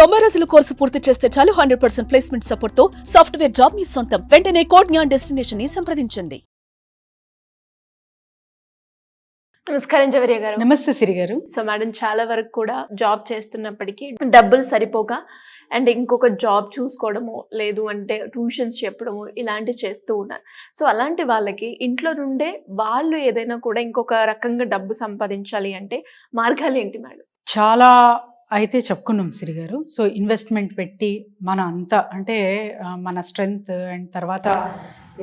90 రోజుల కోర్సు పూర్తి చేస్తే చాలు 100% ప్లేస్మెంట్ సపోర్ట్ తో సాఫ్ట్వేర్ జాబ్ మీ సొంతం. వెంటనే కోడ్ జ్ఞాన్ డెస్టినేషన్ ని సంప్రదించండి. నమస్కారం జవరియా గారు. నమస్తే సిరి గారు. సో మేడం, చాలా వరకు కూడా జాబ్ చేస్తున్నప్పటికీ డబ్బులు సరిపోక అండ్ ఇంకొక జాబ్ చూసుకోవడము, లేదు అంటే ట్యూషన్స్ చెప్పడము, ఇలాంటివి చేస్తూ ఉన్నారు. సో అలాంటి వాళ్ళకి ఇంట్లో నుండే వాళ్ళు ఏదైనా కూడా ఇంకొక రకంగా డబ్బు సంపాదించాలి అంటే మార్గాలు ఏంటి మేడం? చాలా అయితే చెప్పుకున్నాం సిరి గారు. సో ఇన్వెస్ట్మెంట్ పెట్టి మన అంతా అంటే మన స్ట్రెంగ్త్ అండ్ తర్వాత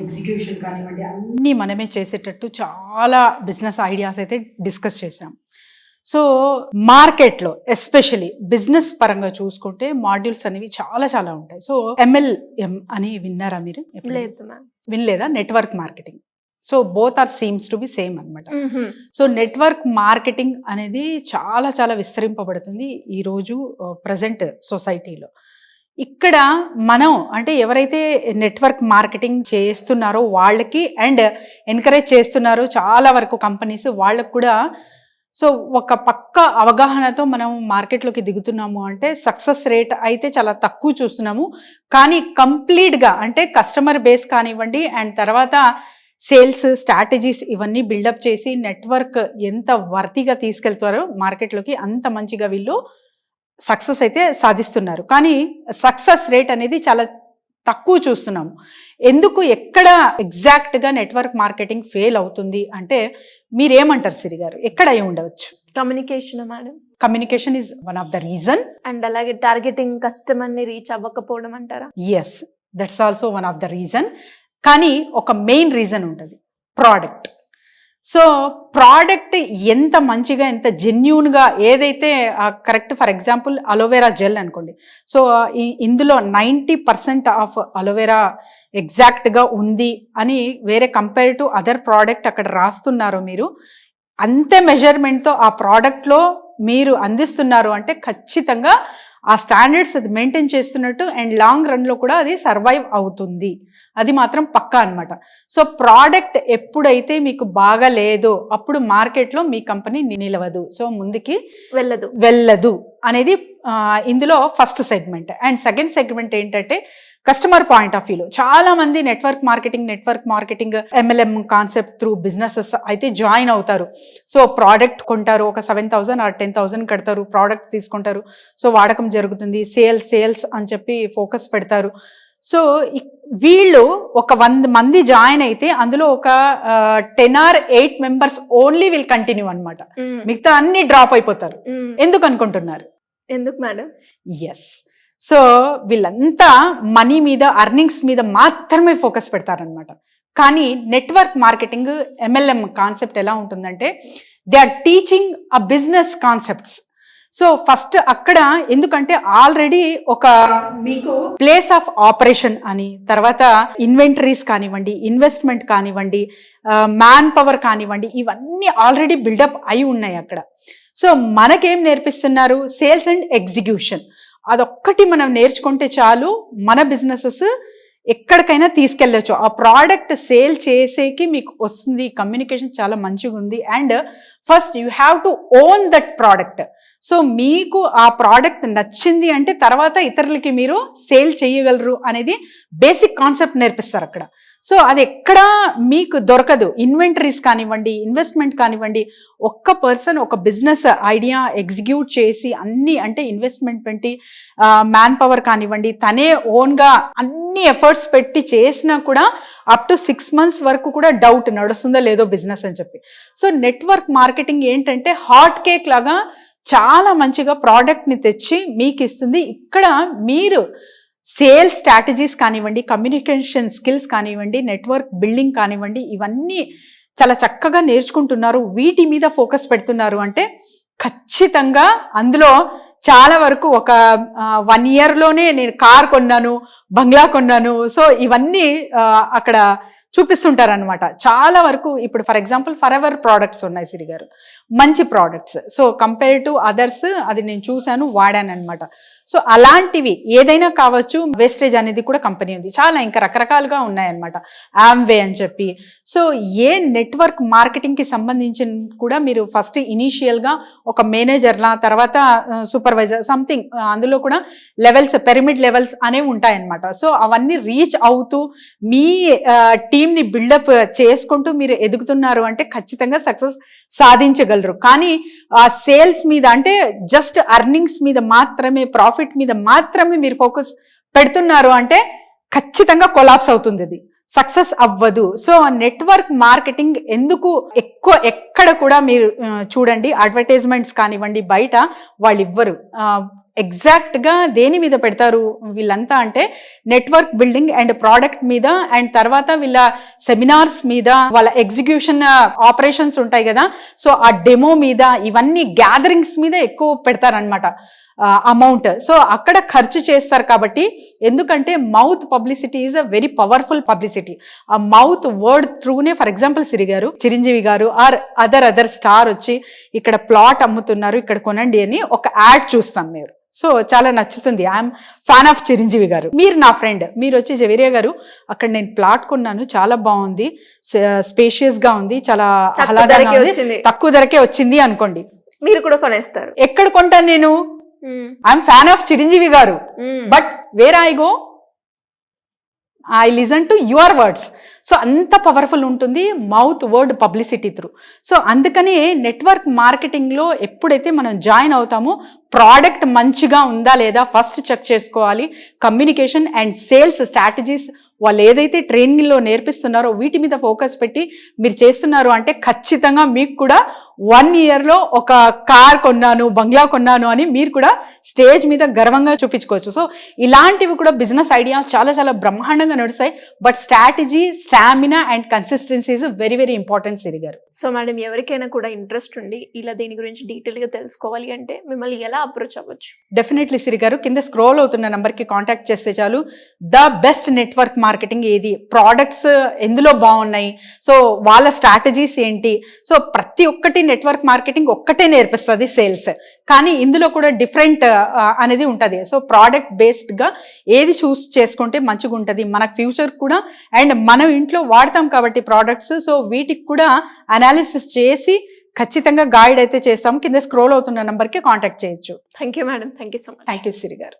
ఎగ్జిక్యూషన్ కానివ్వండి అన్నీ మనమే చేసేటట్టు చాలా బిజినెస్ ఐడియాస్ అయితే డిస్కస్ చేసాం. సో మార్కెట్లో ఎస్పెషలీ బిజినెస్ పరంగా చూసుకుంటే మాడ్యూల్స్ అనేవి చాలా చాలా ఉంటాయి. సో MLM అని విన్నారా మీరు? లేదు మ్యామ్. వినలేదా? Network marketing. So both are seems to be same అనమాట. సో నెట్వర్క్ మార్కెటింగ్ అనేది చాలా చాలా విస్తరింపబడుతుంది ఈరోజు ప్రజెంట్ సొసైటీలో. ఇక్కడ మనం అంటే ఎవరైతే నెట్వర్క్ మార్కెటింగ్ చేస్తున్నారో వాళ్ళకి అండ్ ఎంకరేజ్ చేస్తున్నారో చాలా వరకు కంపెనీస్ వాళ్ళకు కూడా సో ఒక పక్క అవగాహనతో మనం మార్కెట్లోకి దిగుతున్నాము అంటే సక్సెస్ రేట్ అయితే చాలా తక్కువ చూస్తున్నాము. కానీ కంప్లీట్గా అంటే కస్టమర్ బేస్ కానివ్వండి అండ్ తర్వాత సేల్స్ స్ట్రాటజీస్ ఇవన్నీ బిల్డప్ చేసి నెట్వర్క్ ఎంత వర్తిగా తీసుకెళ్తారో మార్కెట్లోకి అంత మంచిగా వీళ్ళు సక్సెస్ అయితే సాధిస్తున్నారు. కానీ సక్సెస్ రేట్ అనేది చాలా తక్కువ చూస్తున్నాము. ఎందుకు, ఎక్కడ ఎగ్జాక్ట్గా నెట్వర్క్ మార్కెటింగ్ ఫెయిల్ అవుతుంది అంటే మీరేమంటారు సిరి గారు? ఎక్కడ అయి ఉండవచ్చు? Communication madam. Communication is one of the reason. And అలాగే టార్గెటింగ్ కస్టమర్ని రీచ్ అవ్వకపోవడం అంటారా? Yes, that's also one of the reason. కానీ ఒక మెయిన్ రీజన్ ఉంటుంది, ప్రోడక్ట్. సో ప్రోడక్ట్ ఎంత మంచిగా ఎంత జెన్యూన్గా ఏదైతే correct, for example aloe vera gel అనుకోండి. సో ఇందులో 90% ఆఫ్ అలోవెరా ఎగ్జాక్ట్గా ఉంది అని వేరే కంపేర్ టు అదర్ ప్రోడక్ట్ అక్కడ రాస్తున్నారో మీరు అంతే మెజర్మెంట్తో ఆ ప్రోడక్ట్లో మీరు అందిస్తున్నారు అంటే ఖచ్చితంగా ఆ స్టాండర్డ్స్ అది మెయింటైన్ చేస్తున్నట్టు అండ్ లాంగ్ రన్లో కూడా అది సర్వైవ్ అవుతుంది. అది మాత్రం పక్కా అనమాట. సో ప్రోడక్ట్ ఎప్పుడైతే మీకు బాగా లేదో అప్పుడు మార్కెట్లో మీ కంపెనీ నిలవదు, సో ముందుకి వెళ్ళదు అనేది ఇందులో first segment. And second segment ఏంటంటే కస్టమర్ పాయింట్ ఆఫ్ వ్యూలో చాలా మంది network marketing MLM concept through businesses అయితే జాయిన్ అవుతారు. సో ప్రోడక్ట్ కొంటారు, ఒక 7,000 or 10,000 కడతారు, ప్రోడక్ట్ తీసుకుంటారు. సో వాడకం జరుగుతుంది, సేల్స్ అని చెప్పి ఫోకస్ పెడతారు. సో వీళ్ళు ఒక 100 మంది జాయిన్ అయితే అందులో ఒక 10 or 8 members only will continue అనమాట. మిగతా అన్ని డ్రాప్ అయిపోతారు. ఎందుకు అనుకుంటున్నారు? ఎందుకు మేడం? ఎస్, సో వీళ్ళంతా మనీ మీద, అర్నింగ్స్ మీద మాత్రమే ఫోకస్ పెడతారనమాట. కానీ నెట్వర్క్ మార్కెటింగ్ MLM కాన్సెప్ట్ ఎలా ఉంటుందంటే they are teaching a business concepts. So first అక్కడ ఎందుకంటే ఆల్రెడీ ఒక మీకు ప్లేస్ ఆఫ్ ఆపరేషన్ అని, తర్వాత ఇన్వెంటరీస్ కానివ్వండి, ఇన్వెస్ట్మెంట్ కానివ్వండి, మ్యాన్ పవర్ కానివ్వండి, ఇవన్నీ ఆల్రెడీ బిల్డప్ అయి ఉన్నాయి అక్కడ. సో మనకేం నేర్పిస్తున్నారు? Sales and execution. అదొక్కటి మనం నేర్చుకుంటే చాలు, మన బిజినెసెస్ ఎక్కడికైనా తీసుకెళ్ళచ్చు. ఆ ప్రోడక్ట్ సేల్ చేసేకి మీకు వస్తుంది, కమ్యూనికేషన్ చాలా మంచిగా ఉంది. And first you have to own that product. So మీకు ఆ ప్రోడక్ట్ నచ్చింది అంటే తర్వాత ఇతరులకి మీరు సేల్ చేయగలరు అనేది బేసిక్ కాన్సెప్ట్ నేర్పిస్తారు అక్కడ. సో అది ఎక్కడా మీకు దొరకదు. ఇన్వెంటరీస్ కానివ్వండి, ఇన్వెస్ట్మెంట్ కానివ్వండి, ఒక్క పర్సన్ ఒక బిజినెస్ ఐడియా ఎగ్జిక్యూట్ చేసి అన్ని అంటే ఇన్వెస్ట్మెంట్ పెట్టి మ్యాన్ పవర్ కానివ్వండి తనే ఓన్గా అన్ని ఎఫర్ట్స్ పెట్టి చేసినా కూడా అప్ టు 6 months వరకు కూడా డౌట్ నడుస్తుందో లేదో బిజినెస్ అని చెప్పి. సో నెట్వర్క్ మార్కెటింగ్ ఏంటంటే హాట్ కేక్ లాగా చాలా మంచిగా ప్రోడక్ట్ని తెచ్చి మీకు ఇస్తుంది. ఇక్కడ మీరు సేల్స్ స్ట్రాటజీస్ కానివ్వండి, కమ్యూనికేషన్ స్కిల్స్ కానివ్వండి, నెట్వర్క్ బిల్డింగ్ కానివ్వండి, ఇవన్నీ చాలా చక్కగా నేర్చుకుంటున్నారు, వీటి మీద ఫోకస్ పెడుతున్నారు అంటే ఖచ్చితంగా అందులో చాలా వరకు ఒక 1 yearలోనే నేను కార్ కొన్నాను, బంగ్లా కొన్నాను, సో ఇవన్నీ అక్కడ చూపిస్తుంటారనమాట. చాలా వరకు ఇప్పుడు ఫర్ ఎగ్జాంపుల్ ఫరెవర్ ప్రోడక్ట్స్ ఉన్నాయి సిరి గారు, మంచి products. So compare to others అది నేను చూశాను, వాడాను అనమాట. సో అలాంటివి ఏదైనా కావచ్చు. వేస్టేజ్ అనేది కూడా కంపెనీ ఉంది, చాలా ఇంకా రకరకాలుగా ఉన్నాయన్నమాట. ఆమ్వే అని చెప్పి. సో ఏ నెట్వర్క్ మార్కెటింగ్కి సంబంధించిన కూడా మీరు ఫస్ట్ ఇనీషియల్గా ఒక మేనేజర్లా, తర్వాత సూపర్వైజర్ సంథింగ్, అందులో కూడా లెవెల్స్, పిరమిడ్ లెవెల్స్ అనేవి ఉంటాయన్నమాట. సో అవన్నీ రీచ్ అవుతూ మీ టీమ్ని బిల్డప్ చేసుకుంటూ మీరు ఎదుగుతున్నారు అంటే ఖచ్చితంగా సక్సెస్ సాధించగలరు. కానీ ఆ సేల్స్ మీద అంటే జస్ట్ అర్నింగ్స్ మీద మాత్రమే, ప్రాఫిట్ మీద మాత్రమే మీరు ఫోకస్ పెడుతున్నారు అంటే ఖచ్చితంగా కొలాప్స్ అవుతుంది, అది సక్సెస్ అవ్వదు. సో నెట్వర్క్ మార్కెటింగ్ ఎందుకు ఎక్కువ ఎక్కడ కూడా మీరు చూడండి, అడ్వర్టైజ్మెంట్స్ కానివ్వండి, బయట వాళ్ళు ఇవ్వరు. ఎగ్జాక్ట్గా దేని మీద పెడతారు వీళ్ళంతా అంటే నెట్వర్క్ బిల్డింగ్ అండ్ ప్రోడక్ట్ మీద, అండ్ తర్వాత వీళ్ళ సెమినార్స్ మీద, వాళ్ళ ఎగ్జిక్యూషన్ ఆపరేషన్స్ ఉంటాయి కదా, సో ఆ డెమో మీద, ఇవన్నీ గ్యాదరింగ్స్ మీద ఎక్కువ పెడతారనమాట అమౌంట్. సో అక్కడ ఖర్చు చేస్తారు కాబట్టి, ఎందుకంటే mouth publicity is a very powerful publicity. ఆ మౌత్ వర్డ్ త్రూనే, for example Chiranjeevi garu or other star వచ్చి ఇక్కడ ప్లాట్ అమ్ముతున్నారు, ఇక్కడ కొనండి అని ఒక యాడ్ చూస్తాం మీరు. సో చాలా నచ్చుతుంది. ఐఎమ్ ఫ్యాన్ ఆఫ్ చిరంజీవి గారు. మీరు నా ఫ్రెండ్, మీరు వచ్చి జవేరియా గారు అక్కడ నేను ప్లాట్ కొన్నాను, చాలా బాగుంది, స్పేషియస్ గా ఉంది, చాలా ఆహ్లాదంగా ఉంది, తక్కువ ధరకే వచ్చింది అనుకోండి, మీరు కూడా కొనేస్తారు. ఎక్కడ కొంటాను నేను? ఐఎమ్ ఫ్యాన్ ఆఫ్ చిరంజీవి గారు, but where I go, I listen to your words. So అంత పవర్ఫుల్ ఉంటుంది mouth word publicity through. So అందుకని నెట్వర్క్ మార్కెటింగ్లో ఎప్పుడైతే మనం జాయిన్ అవుతామో ప్రోడక్ట్ మంచిగా ఉందా లేదా ఫస్ట్ చెక్ చేసుకోవాలి. కమ్యూనికేషన్ అండ్ సేల్స్ స్ట్రాటజీస్ వాళ్ళు ఏదైతే ట్రైనింగ్లో నేర్పిస్తున్నారో వీటి మీద ఫోకస్ పెట్టి మీరు చేస్తున్నారు అంటే ఖచ్చితంగా మీకు కూడా 1 yearలో ఒక కార్ కొన్నాను, బంగ్లా కొన్నాను అని మీరు కూడా స్టేజ్ మీద గర్వంగా చూపించుకోవచ్చు. సో ఇలాంటివి కూడా బిజినెస్ ఐడియాస్ చాలా చాలా బ్రహ్మాండంగా నడుస్తాయి. But strategy, stamina and consistency is very very important Siri garu. So madam, ఎవరికైనా కూడా ఇంట్రెస్ట్ ఉండి ఇలా దీని గురించి డీటెయిల్గా తెలుసుకోవాలి అంటే మిమ్మల్ని ఎలా అప్రోచ్ అవ్వచ్చు? డెఫినెట్లీ సిరి గారు, కింద స్క్రోల్ అవుతున్న నెంబర్కి కాంటాక్ట్ చేస్తే చాలు. ద బెస్ట్ నెట్వర్క్ మార్కెటింగ్ ఏది, ప్రోడక్ట్స్ ఎందులో బాగున్నాయి, సో వాళ్ళ స్ట్రాటజీస్ ఏంటి, సో ప్రతి ఒక్కటి నెట్వర్క్ మార్కెటింగ్ ఒక్కటే నేర్పిస్తుంది సేల్స్, కానీ ఇందులో కూడా డిఫరెంట్ అనేది ఉంటుంది. సో ప్రోడక్ట్ బేస్డ్గా ఏది చూస్ చేసుకుంటే మంచిగా ఉంటుంది మనకు ఫ్యూచర్ కూడా, అండ్ మనం ఇంట్లో వాడతాం కాబట్టి ప్రోడక్ట్స్, సో వీటికి కూడా అనాలిసిస్ చేసి ఖచ్చితంగా గైడ్ అయితే చేస్తాం. కింద స్క్రోల్ అవుతున్న నెంబర్కి కాంటాక్ట్ చేయొచ్చు. Thank you madam, thank you so much. Thank you Siri గారు.